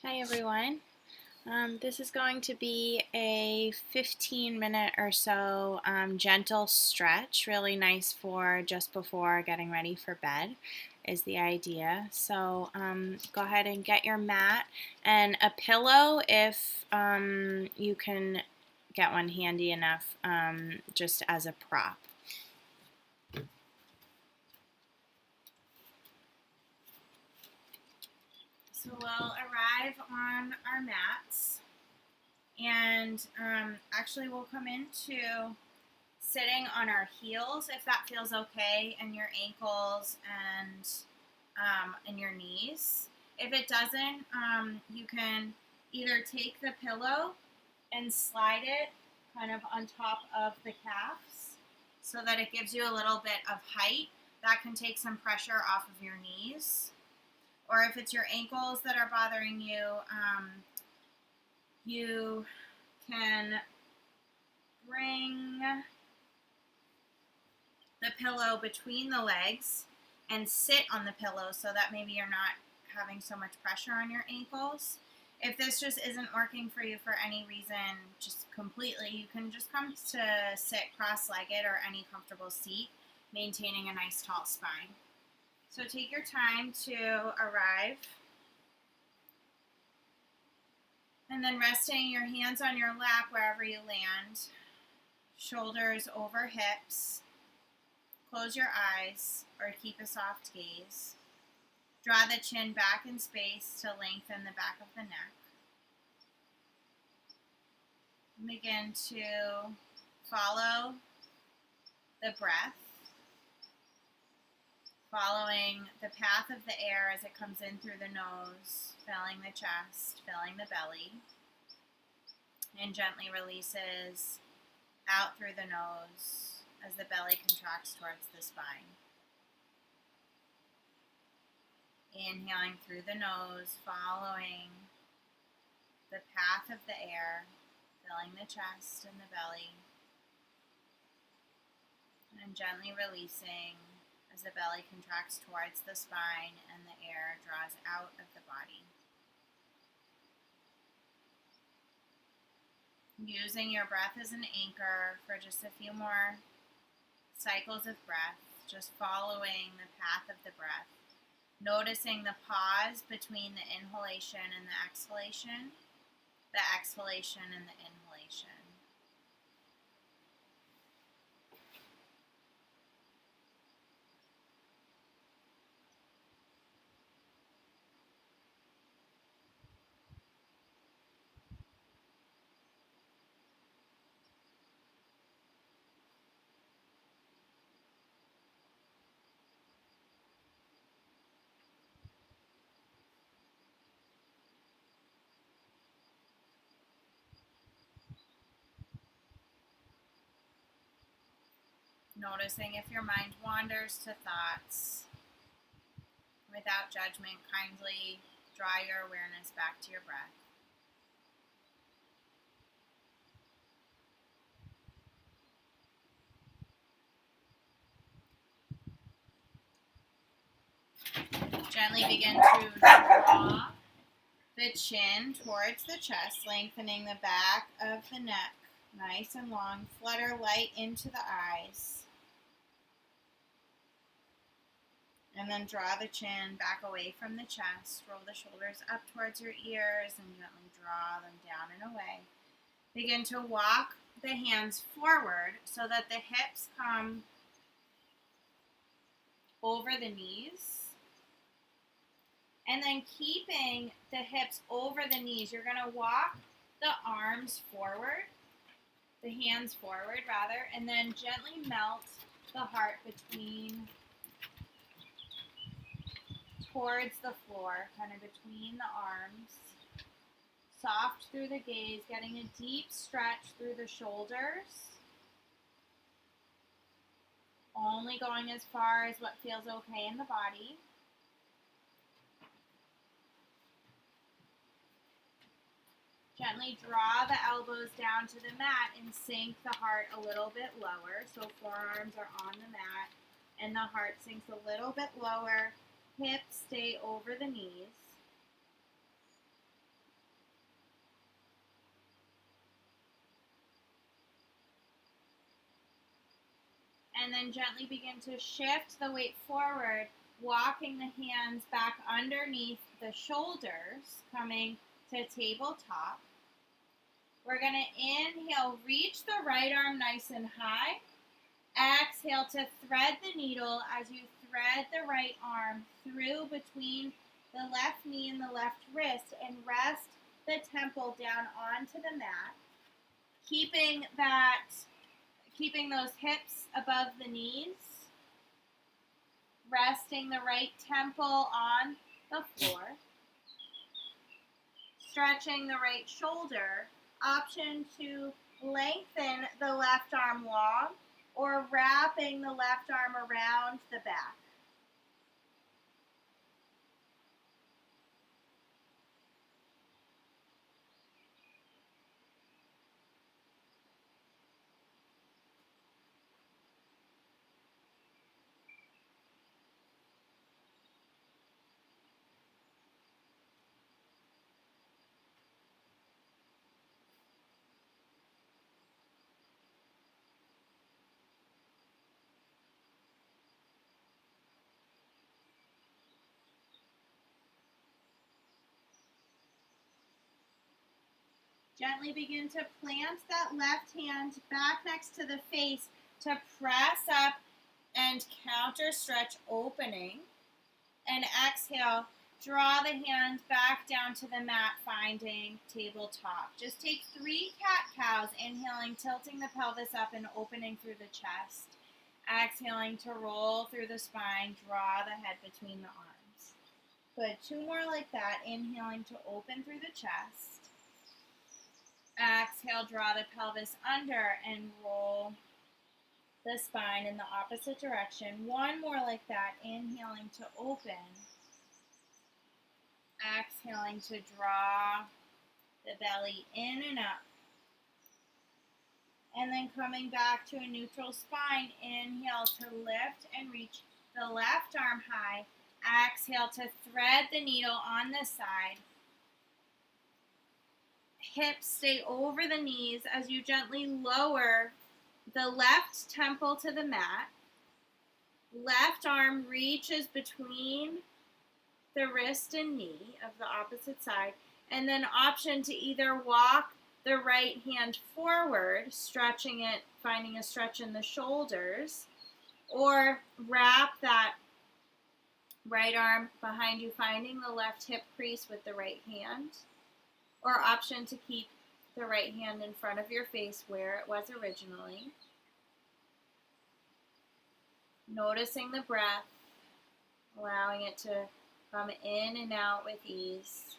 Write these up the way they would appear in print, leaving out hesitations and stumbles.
Hi everyone. This is going to be a 15-minute or so gentle stretch, really nice for just before getting ready for bed is the idea. So go ahead and get your mat and a pillow if you can get one handy enough just as a prop. So we'll arrive on our mats. And actually we'll come into sitting on our heels if that feels okay, and your ankles and your knees. If it doesn't, you can either take the pillow and slide it kind of on top of the calves so that it gives you a little bit of height. That can take some pressure off of your knees. Or if it's your ankles that are bothering you, you can bring the pillow between the legs and sit on the pillow so that maybe you're not having so much pressure on your ankles. If this just isn't working for you for any reason, just completely, you can just come to sit cross-legged or any comfortable seat, maintaining a nice tall spine. So take your time to arrive. And then resting your hands on your lap wherever you land, shoulders over hips. Close your eyes or keep a soft gaze. Draw the chin back in space to lengthen the back of the neck. Begin to follow the breath, following the path of the air as it comes in through the nose, filling the chest, filling the belly, and gently releases out through the nose as the belly contracts towards the spine. Inhaling through the nose, following the path of the air, filling the chest and the belly, and gently releasing as the belly contracts towards the spine and the air draws out of the body. Using your breath as an anchor for just a few more cycles of breath, just following the path of the breath, noticing the pause between the inhalation and the exhalation and the inhalation. Noticing if your mind wanders to thoughts. Without judgment, kindly draw your awareness back to your breath. Gently begin to draw the chin towards the chest, lengthening the back of the neck, nice and long. Flutter light into the eyes. And then draw the chin back away from the chest. Roll the shoulders up towards your ears and gently draw them down and away. Begin to walk the hands forward so that the hips come over the knees. And then keeping the hips over the knees, you're going to walk the arms forward, the hands forward rather, and then gently melt the heart towards the floor, kind of between the arms. Soft through the gaze, getting a deep stretch through the shoulders. Only going as far as what feels okay in the body. Gently draw the elbows down to the mat and sink the heart a little bit lower. So forearms are on the mat and the heart sinks a little bit lower. Hips stay over the knees. and then gently begin to shift the weight forward, walking the hands back underneath the shoulders, coming to tabletop. We're going to inhale, reach the right arm nice and high. Exhale to thread the needle as you thread the right arm through between the left knee and the left wrist, and rest the temple down onto the mat, keeping those hips above the knees, resting the right temple on the floor, stretching the right shoulder. Option to lengthen the left arm long or wrapping the left arm around the back. Gently begin to plant that left hand back next to the face to press up and counter stretch, opening. And exhale, draw the hand back down to the mat, finding tabletop. Just take 3 cat-cows, inhaling, tilting the pelvis up and opening through the chest. Exhaling to roll through the spine, draw the head between the arms. Good, 2 more like that, inhaling to open through the chest. Exhale, draw the pelvis under and roll the spine in the opposite direction. 1 more like that, inhaling to open. Exhaling to draw the belly in and up. And then coming back to a neutral spine, inhale to lift and reach the left arm high. Exhale to thread the needle on this side. Hips stay over the knees as you gently lower the left temple to the mat. Left arm reaches between the wrist and knee of the opposite side. And then option to either walk the right hand forward, stretching it, finding a stretch in the shoulders, or wrap that right arm behind you, finding the left hip crease with the right hand. Or option to keep the right hand in front of your face where it was originally. Noticing the breath, allowing it to come in and out with ease.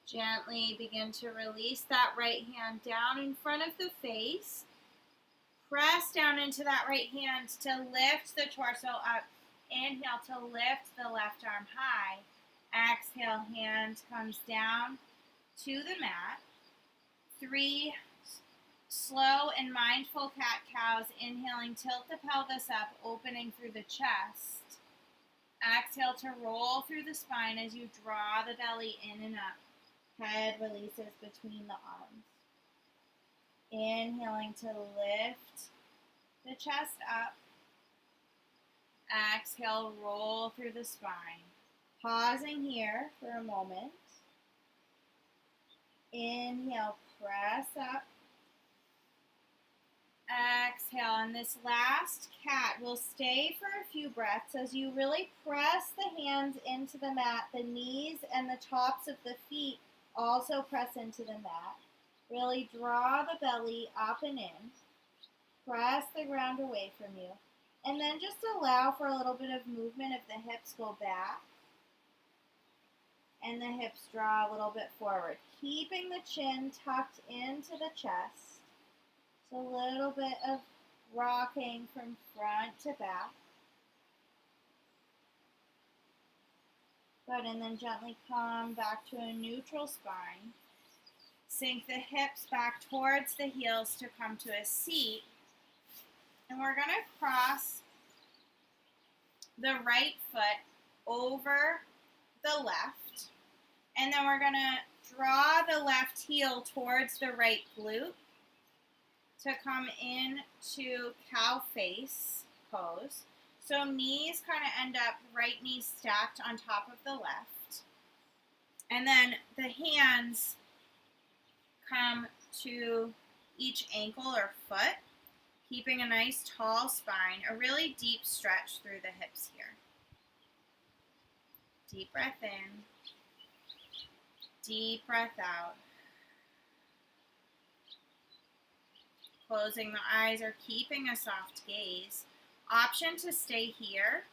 Gently begin to release that right hand down in front of the face. Press down into that right hand to lift the torso up. Inhale to lift the left arm high. Exhale, hand comes down to the mat. 3 slow and mindful cat-cows. Inhaling, tilt the pelvis up, opening through the chest. Exhale to roll through the spine as you draw the belly in and up. Head releases between the arms. Inhaling to lift the chest up. Exhale, roll through the spine. Pausing here for a moment. Inhale, press up. Exhale, and this last cat will stay for a few breaths as you really press the hands into the mat. The knees and the tops of the feet also press into the mat. Really draw the belly up and in. Press the ground away from you. And then just allow for a little bit of movement if the hips go back. and the hips draw a little bit forward, keeping the chin tucked into the chest. So a little bit of rocking from front to back. Good, and then gently come back to a neutral spine. Sink the hips back towards the heels to come to a seat. And we're going to cross the right foot over the left. And then we're going to draw the left heel towards the right glute to come into cow face pose. So knees kind of end up right knee stacked on top of the left. And then the hands come to each ankle or foot, keeping a nice tall spine, a really deep stretch through the hips here. Deep breath in, deep breath out. Closing the eyes or keeping a soft gaze. Option to stay here,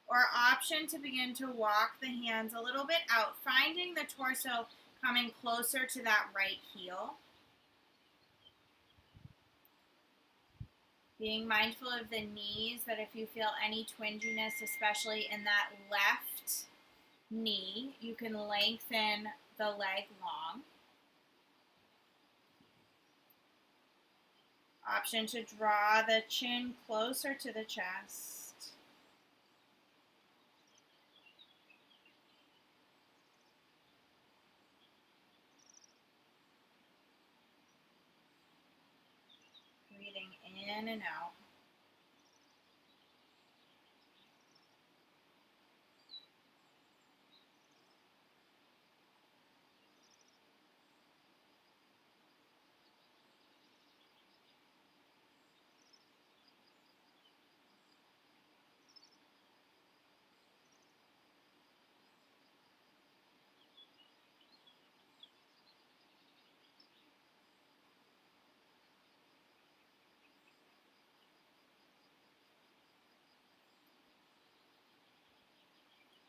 or option to begin to walk the hands a little bit out, finding the torso coming closer to that right heel. Being mindful of the knees, that if you feel any twinginess, especially in that left knee, you can lengthen the leg long. Option to draw the chin closer to the chest. Breathing in and out.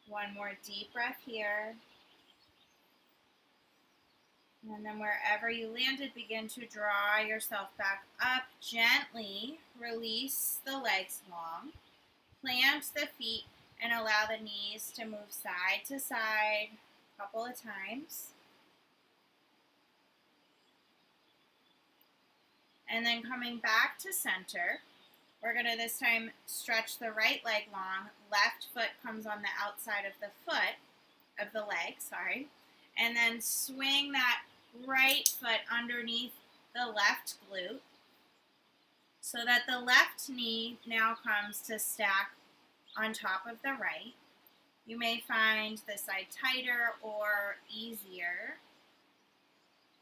One more deep breath here. And then wherever you landed, begin to draw yourself back up gently. Release the legs long. Plant the feet and allow the knees to move side to side a couple of times. And then coming back to center, we're going to this time stretch the right leg long. Left foot comes on the outside of the foot, of the leg, sorry. And then swing that right foot underneath the left glute so that the left knee now comes to stack on top of the right. You may find the side tighter or easier,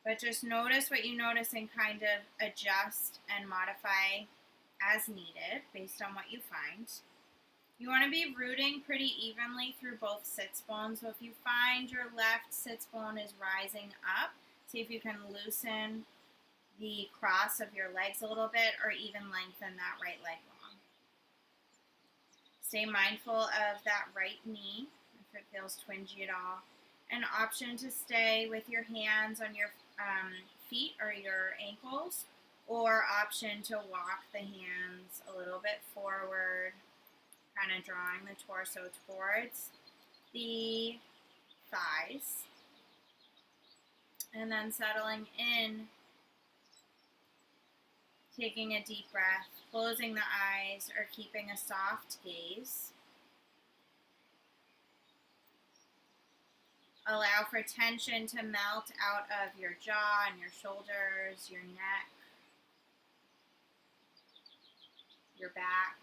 but just notice what you notice and kind of adjust and modify as needed based on what you find. You want to be rooting pretty evenly through both sits bones. So if you find your left sits bone is rising up, see if you can loosen the cross of your legs a little bit or even lengthen that right leg long. Stay mindful of that right knee if it feels twingy at all. An option to stay with your hands on your feet or your ankles, or option to walk the hands a little bit forward, kind of drawing the torso towards the thighs. And then settling in, taking a deep breath, closing the eyes or keeping a soft gaze. Allow for tension to melt out of your jaw and your shoulders, your neck, your back.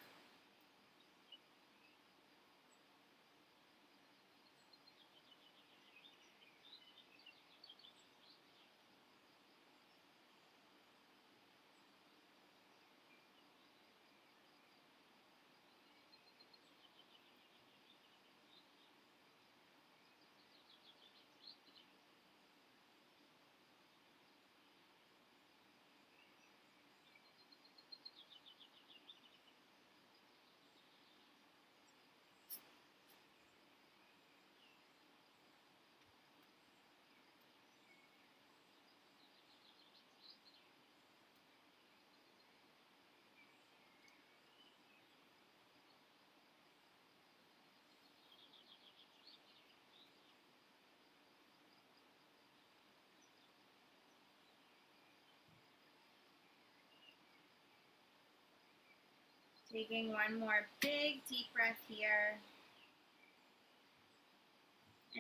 Taking one more big deep breath here.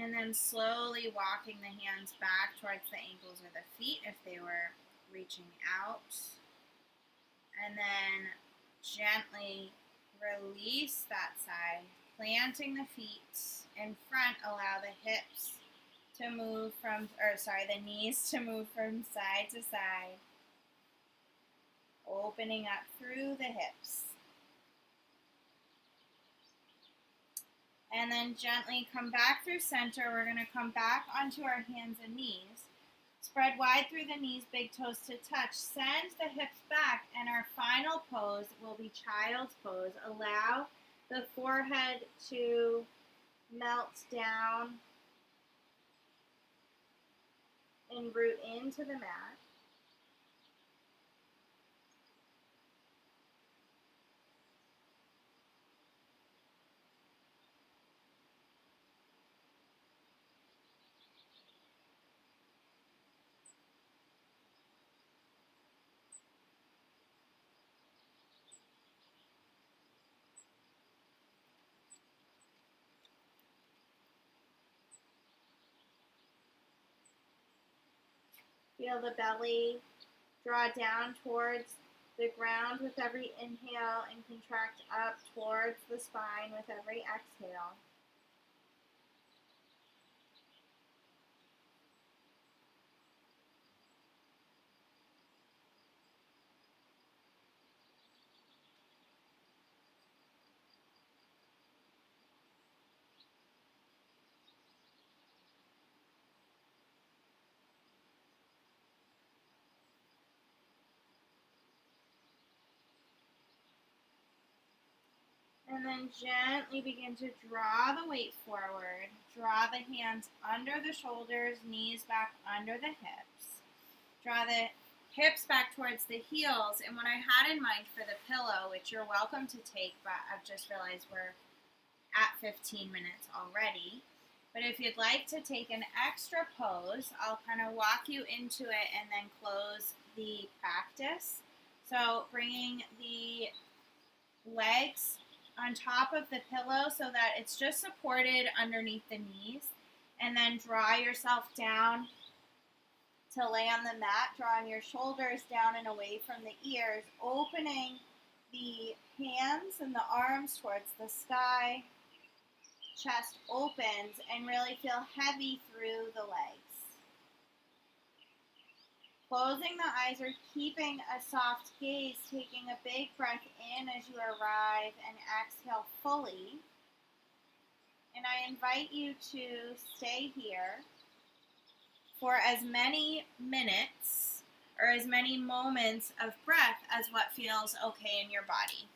And then slowly walking the hands back towards the ankles or the feet if they were reaching out. And then gently release that side, planting the feet in front. Allow the hips to move the knees to move from side to side. Opening up through the hips. And then gently come back through center. We're going to come back onto our hands and knees. Spread wide through the knees, big toes to touch. Send the hips back, and our final pose will be child's pose. Allow the forehead to melt down and root into the mat. Feel the belly draw down towards the ground with every inhale and contract up towards the spine with every exhale. And then gently begin to draw the weight forward. Draw the hands under the shoulders, knees back under the hips. Draw the hips back towards the heels. And what I had in mind for the pillow, which you're welcome to take, but I've just realized we're at 15 minutes already. But if you'd like to take an extra pose, I'll kind of walk you into it and then close the practice. So bringing the legs on top of the pillow so that it's just supported underneath the knees, and then draw yourself down to lay on the mat, drawing your shoulders down and away from the ears, opening the hands and the arms towards the sky. Chest opens and really feel heavy through the legs. Closing the eyes or keeping a soft gaze, taking a big breath in as you arrive and exhale fully. And I invite you to stay here for as many minutes or as many moments of breath as what feels okay in your body.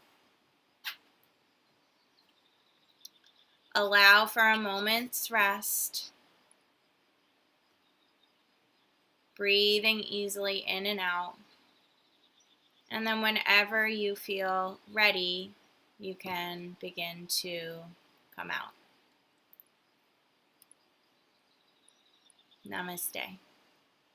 Allow for a moment's rest. Breathing easily in and out. And then whenever you feel ready, you can begin to come out. Namaste.